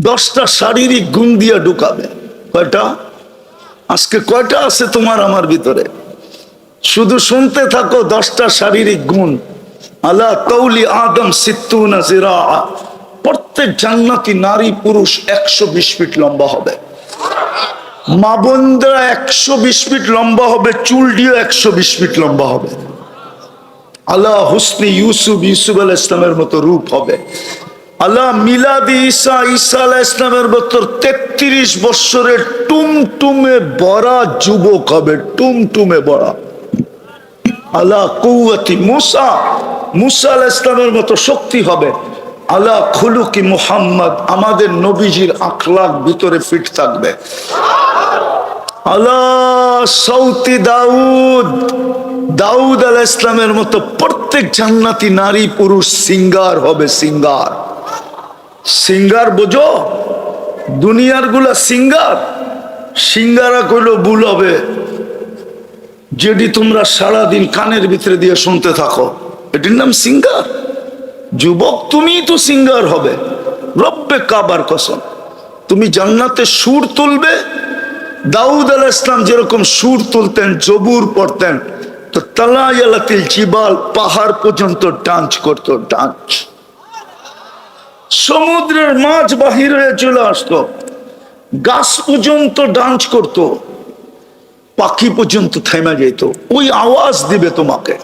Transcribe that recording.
10টা শারীরিক গুণ দিয়ে ঢুকাবে। কয়টা? আজকে কয়টা আছে তোমার আমার ভিতরে? শুধু শুনতে থাকো 10টা শারীরিক গুণ। আলা তৌলি আদম সিত্তুনা জিরা, প্রত্যেক জান্নাতি নারী পুরুষ 120 ফিট লম্বা হবে। মা বোনরা 120 ফিট লম্বা হবে, চুল দিয়ে 120 ফিট লম্বা হবে। আলা হুসনি ইউসুফ, ইউসুফ আলাইহিস সালামের মতো রূপ হবে। আল্লাহ মিলাদি ঈসা, ঈসা আলাইহিস সালামের মতো 33 বছরের টুমটুমে বড়া যুবক হবে, টুমটুমে বড়া। আল্লাহ কুওয়াতি মুসা, মুসা আলাইহিস সালামের মতো শক্তি হবে। আল্লাহ খুলুকি মুহাম্মদ, আমাদের নবীজির আখলাক ভিতরে ফিট থাকবে। আল্লাহ সৌতি দাউদ, দাউদ আলাইহিস সালামের মতো প্রত্যেক জান্নাতি নারী পুরুষ সিঙ্গার হবে, সিঙ্গার। সিঙ্গার বোঝো? দুনিয়ার গুলা সিঙ্গার, সিঙ্গারা কইলো ভুল হবে। যেটি তোমরা সারাদিন কানের ভিতরে দিয়ে শুনতে থাকো, এটির নাম সিঙ্গার। যুবক, তুমি তো সিঙ্গার হবে। রব্বে কাবার কসম, তুমি জান্নাতে সুর তুলবে। দাউদ আলাইহিস সালাম যেরকম সুর তুলতেন, জবুর পড়তেন, তো তালায়ালাতিল জিবাল, পাহাড় পর্যন্ত ডান্স করতো, ডান্স। সমুদ্রের মাছ বাহির হয়ে চলে আসতো, গাছ পর্যন্ত ডান্স করতো, পাখি পর্যন্ত থেমে যেত। ওই আওয়াজ দিবে তোমাকে।